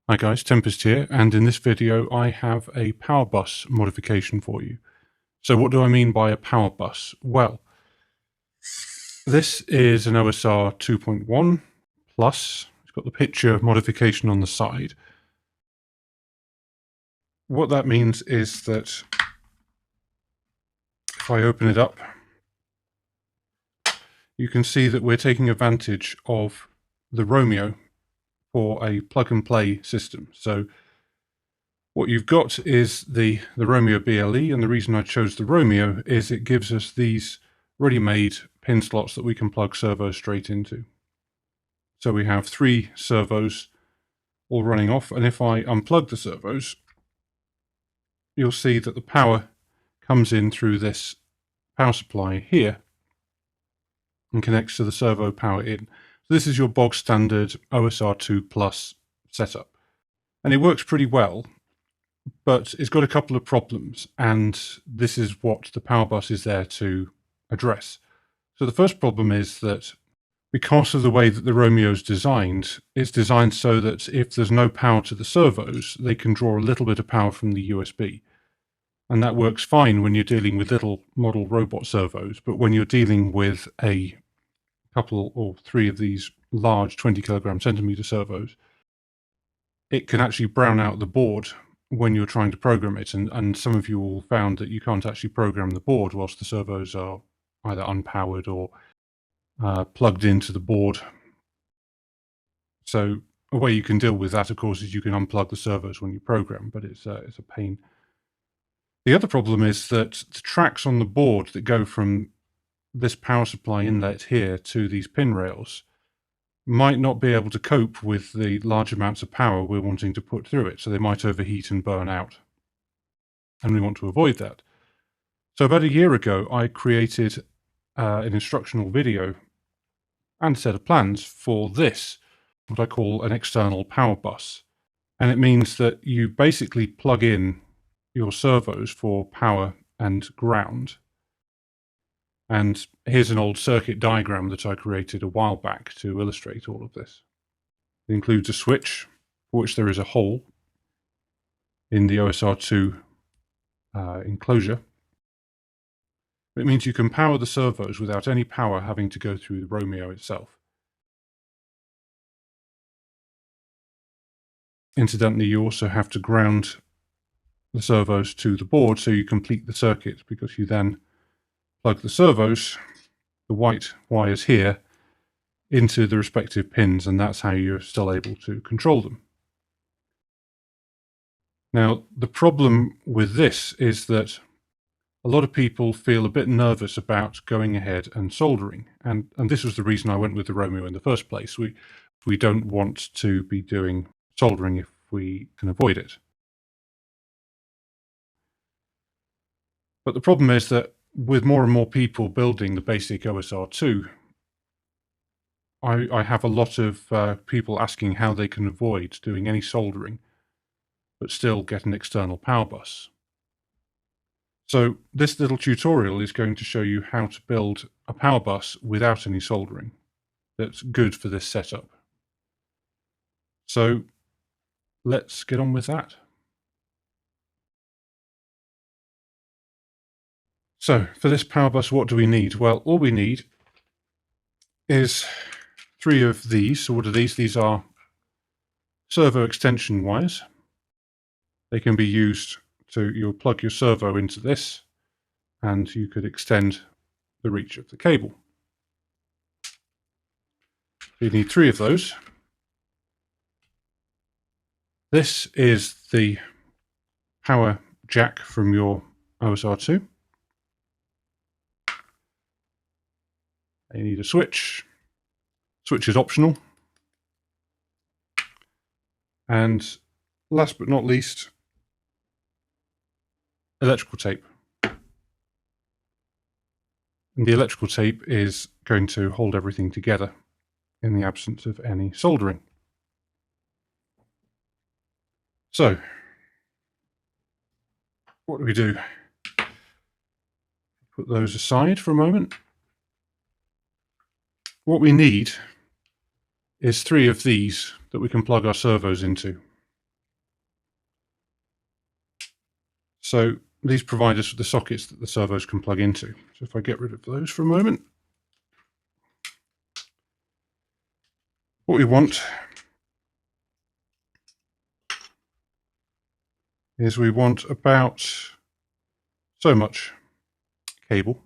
Hi guys, Tempest here, and in this video I have a power bus modification for you. So what do I mean by a power bus? Well, this is an OSR 2.1 plus. It's got the picture modification on the side. What that means is that if I open it up, you can see that we're taking advantage of the Romeo for a plug-and-play system. So what you've got is the Romeo BLE, and the reason I chose the Romeo is it gives us these ready-made pin slots that we can plug servos straight into. So we have 3 servos all running off, and if I unplug the servos, you'll see that the power comes in through this power supply here and connects to the servo power in. So this is your bog standard OSR 2 Plus setup, and it works pretty well. But it's got a couple of problems, and this is what the power bus is there to address. So the first problem is that because of the way that the Romeo is designed, it's designed so that if there's no power to the servos, they can draw a little bit of power from the USB. And that works fine when you're dealing with little model robot servos, but when you're dealing with a couple or 3 of these large 20 kilogram centimeter servos, it can actually brown out the board when you're trying to program it, and some of you all found that you can't actually program the board whilst the servos are either unpowered or plugged into the board. So a way you can deal with that, of course, is you can unplug the servos when you program, but it's a pain. The other problem is that the tracks on the board that go from this power supply inlet here to these pin rails might not be able to cope with the large amounts of power we're wanting to put through it, so they might overheat and burn out. And we want to avoid that. So about a year ago, I created an instructional video and a set of plans for this, what I call an external power bus. And it means that you basically plug in your servos for power and ground. And here's an old circuit diagram that I created a while back to illustrate all of this. It includes a switch, for which there is a hole in the OSR2 enclosure. It means you can power the servos without any power having to go through the Romeo itself. Incidentally, you also have to ground the servos to the board so you complete the circuit, because you then plug the servos, the white wires here, into the respective pins, and that's how you're still able to control them. Now, the problem with this is that a lot of people feel a bit nervous about going ahead and soldering, and this was the reason I went with the Romeo in the first place. We don't want to be doing soldering if we can avoid it. But the problem is that with more and more people building the basic OSR2, I have a lot of people asking how they can avoid doing any soldering, but still get an external power bus. So this little tutorial is going to show you how to build a power bus without any soldering that's good for this setup. So let's get on with that. So for this power bus, what do we need? Well, all we need is 3 of these. So what are these? These are servo extension wires. They can be used to, you'll plug your servo into this, and you could extend the reach of the cable. You need 3 of those. This is the power jack from your OSR2. You need a switch. Switch is optional. And last but not least, electrical tape. And the electrical tape is going to hold everything together in the absence of any soldering. So, what do we do? Put those aside for a moment. What we need is 3 of these that we can plug our servos into. So these provide us with the sockets that the servos can plug into. So if I get rid of those for a moment, what we want is we want about so much cable.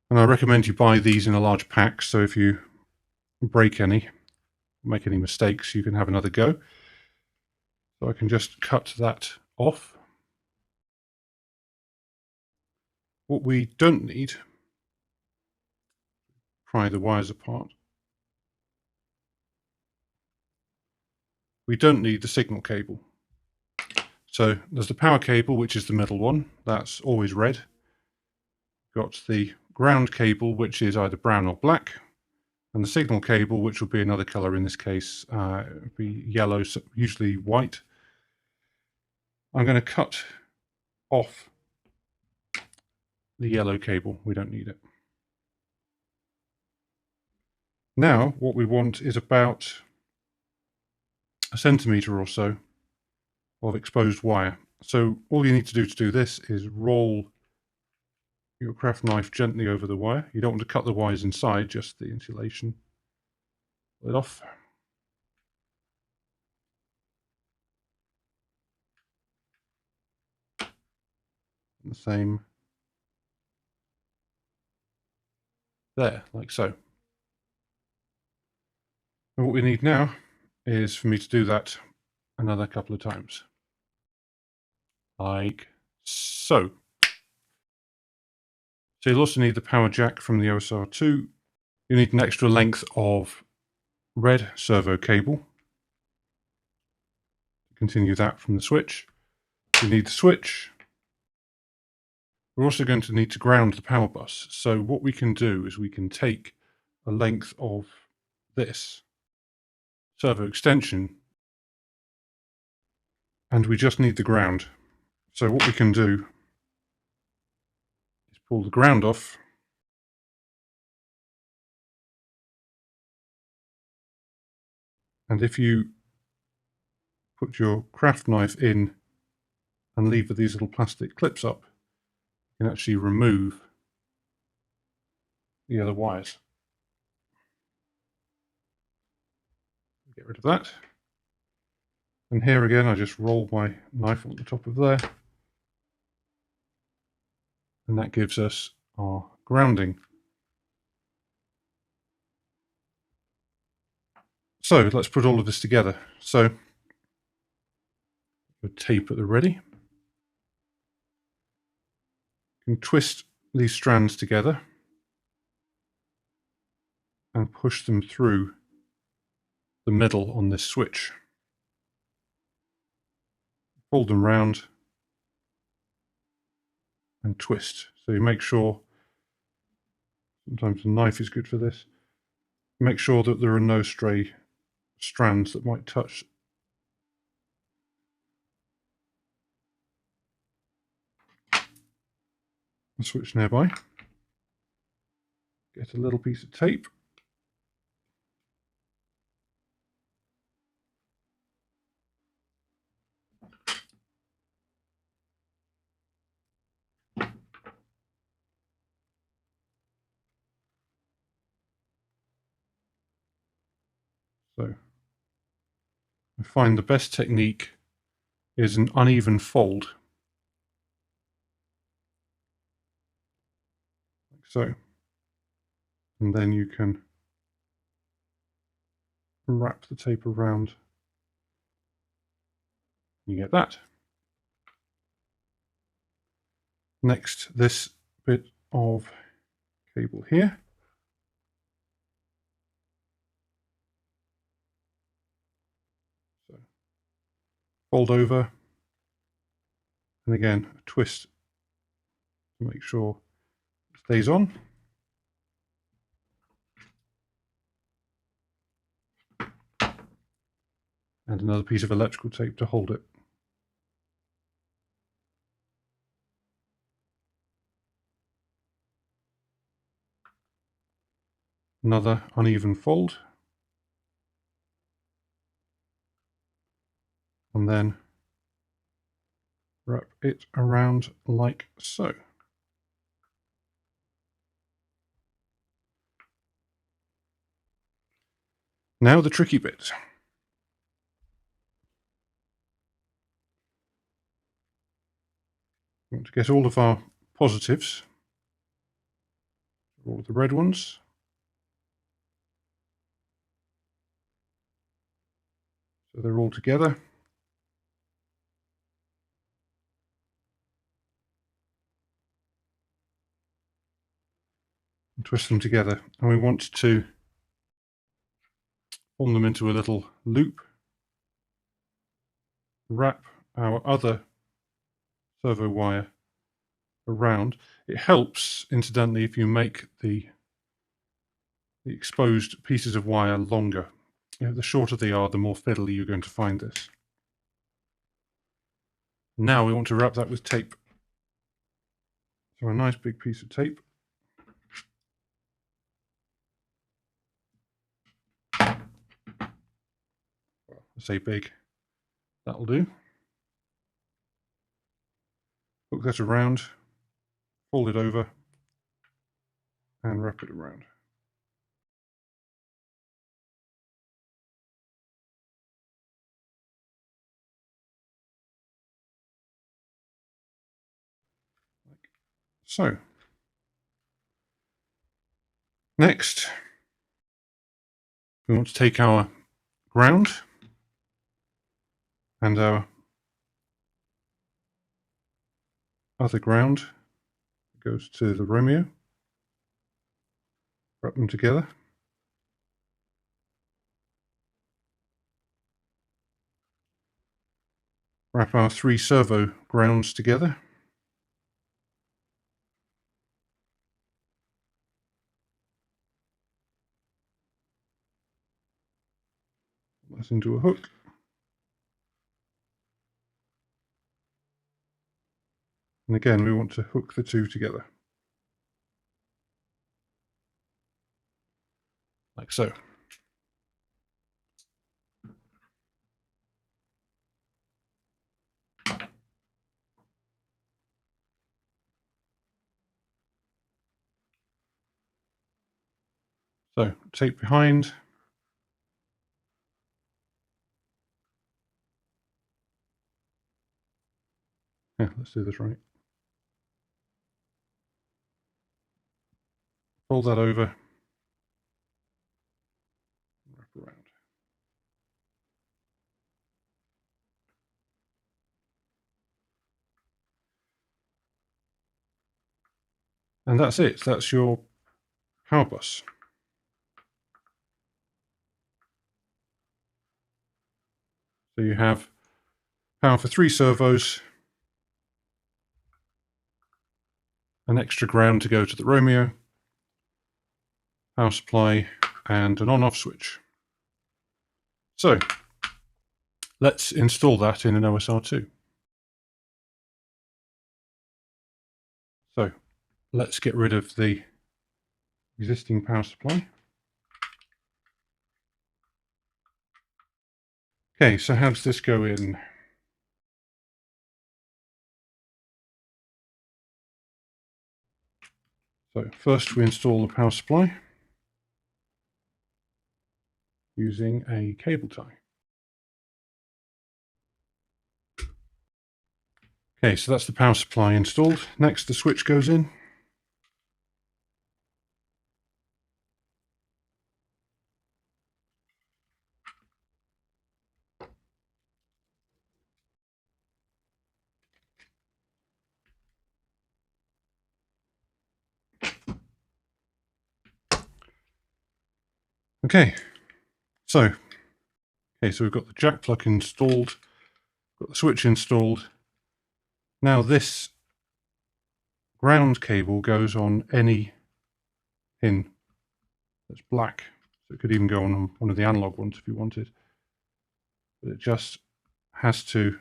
And I recommend you buy these in a large pack, so if you break any, make any mistakes, you can have another go. So I can just cut that off. What we don't need, pry the wires apart, we don't need the signal cable. So there's the power cable, which is the middle one, that's always red. Got the ground cable, which is either brown or black, and the signal cable, which will be another color in this case, be yellow, so usually white. I'm going to cut off the yellow cable, we don't need it. Now what we want is about a centimetre or so of exposed wire. So all you need to do this is roll your craft knife gently over the wire. You don't want to cut the wires inside, just the insulation. Pull it off. And the same there, like so. And what we need now is for me to do that another couple of times. Like so. So you'll also need the power jack from the OSR2. You need an extra length of red servo cable. Continue that from the switch. You need the switch. We're also going to need to ground the power bus. So what we can do is we can take a length of this servo extension and we just need the ground. So what we can do is pull the ground off, and if you put your craft knife in and lever these little plastic clips up, you can actually remove the other wires. Get rid of that. And here again, I just roll my knife on the top of there. And that gives us our grounding. So let's put all of this together. So the tape at the ready. You can twist these strands together and push them through the middle on this switch. Fold them round and twist. So you make sure, sometimes the knife is good for this, make sure that there are no stray strands that might touch. The switch nearby. Get a little piece of tape. So I find the best technique is an uneven fold. Like so. And then you can wrap the tape around. You get that. Next, this bit of cable here. So fold over, and again a twist to make sure it stays on. And another piece of electrical tape to hold it. Another uneven fold. And then wrap it around like so. Now the tricky bit. We want to get all of our positives, all of the red ones, so they're all together. And twist them together, and we want to form them into a little loop, wrap our other servo wire around. It helps, incidentally, if you make the exposed pieces of wire longer. The shorter they are, the more fiddly you're going to find this. Now we want to wrap that with tape. So a nice big piece of tape. Well, I say big, that'll do. Hook that around, fold it over, and wrap it around. Like so. Next, we want to take our ground and our other ground that goes to the Romeo, wrap them together. Wrap our 3 servo grounds together. Put that into a hook. And again, we want to hook the 2 together. Like so. So, tape behind. Yeah, let's do this right. Fold that over. Wrap around. And that's it. That's your power bus. So you have power for 3 servos, an extra ground to go to the Romeo, power supply, and an on-off switch. So let's install that in an OSR2. So let's get rid of the existing power supply. Okay, so how does this go in? So first we install the power supply using a cable tie. Okay, so that's the power supply installed. Next the switch goes in. Okay, so we've got the jack plug installed, got the switch installed. Now this ground cable goes on any pin that's black. So it could even go on one of the analog ones if you wanted. But it just has to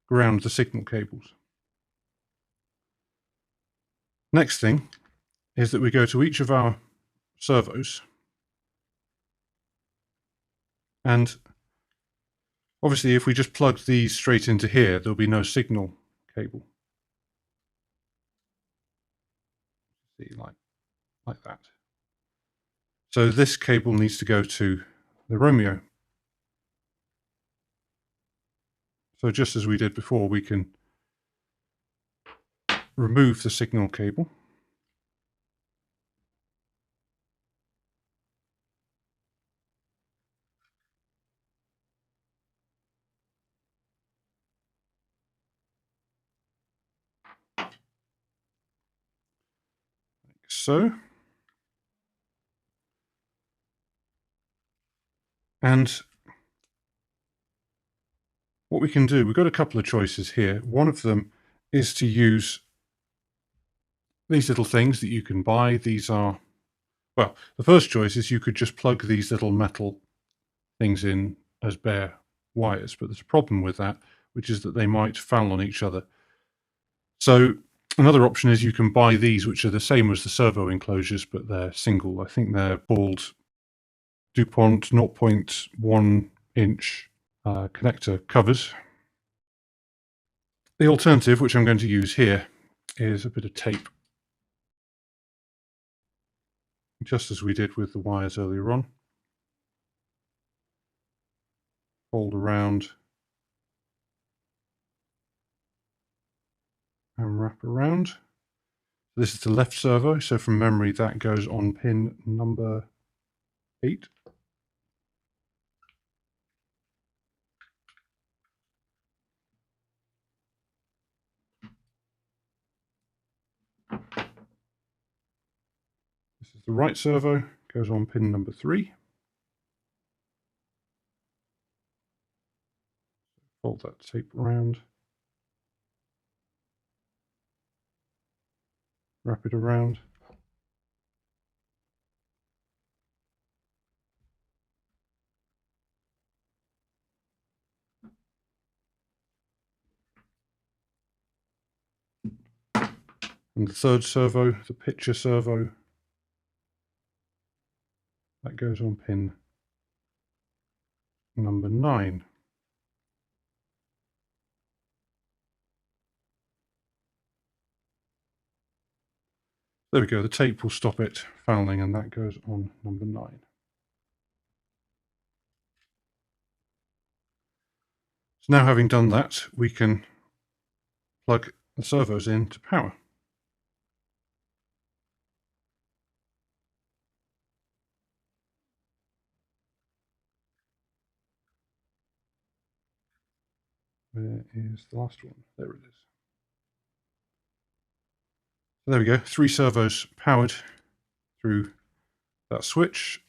ground the signal cables. Next thing is that we go to each of our servos, and obviously if we just plug these straight into here, there'll be no signal cable. See, like that. So this cable needs to go to the Romeo. So just as we did before, we can remove the signal cable. Like so. And what we can do, we've got a couple of choices here. One of them is to use these little things that you can buy. These are, well, the first choice is you could just plug these little metal things in as bare wires, but there's a problem with that, which is that they might foul on each other. So another option is you can buy these, which are the same as the servo enclosures, but they're single. I think they're called DuPont 0.1 inch connector covers. The alternative, which I'm going to use here, is a bit of tape. Just as we did with the wires earlier on. Fold around and wrap around. This is the left servo, so from memory that goes on pin number 8. This is the right servo, goes on pin number 3. Fold that tape around. Wrap it around. And the third servo, the picture servo, that goes on pin number 9. There we go, the tape will stop it fouling, and that goes on number 9. So now, having done that, we can plug the servos in to power. Where is the last one? There it is. So there we go, 3 servos powered through that switch,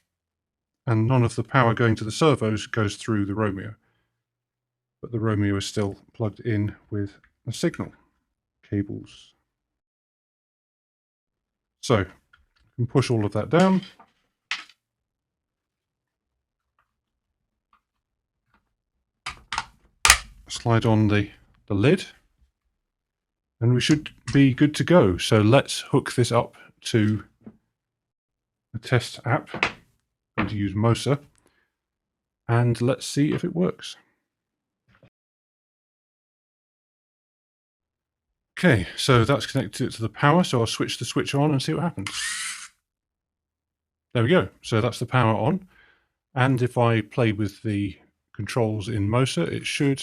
and none of the power going to the servos goes through the Romeo. But the Romeo is still plugged in with the signal cables. So you can push all of that down. Slide on the lid, and we should be good to go. So let's hook this up to a test app. I'm going to use Mosa, and let's see if it works. Okay, so that's connected to the power, so I'll switch the switch on and see what happens. There we go, so that's the power on, and if I play with the controls in Mosa, it should...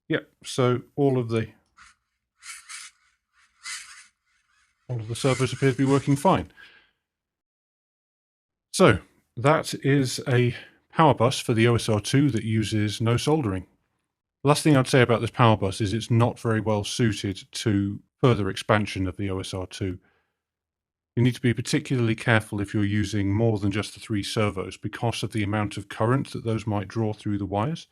Yep, so all of the servos appear to be working fine. So that is a power bus for the OSR2 that uses no soldering. The last thing I'd say about this power bus is it's not very well suited to further expansion of the OSR2. You need to be particularly careful if you're using more than just the 3 servos because of the amount of current that those might draw through the wires.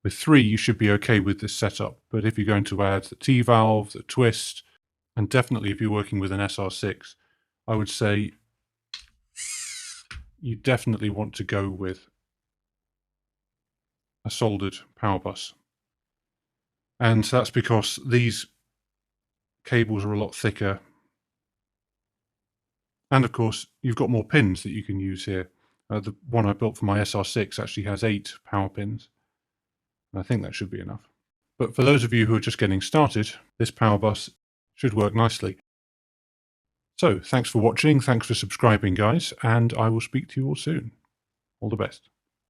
With 3, you should be okay with this setup, but if you're going to add the T-valve, the twist, and definitely if you're working with an SR6, I would say you definitely want to go with a soldered power bus. And that's because these cables are a lot thicker. And of course, you've got more pins that you can use here. The one I built for my SR6 actually has 8 power pins. I think that should be enough. But for those of you who are just getting started, this power bus should work nicely. So thanks for watching, thanks for subscribing guys, and I will speak to you all soon. All the best.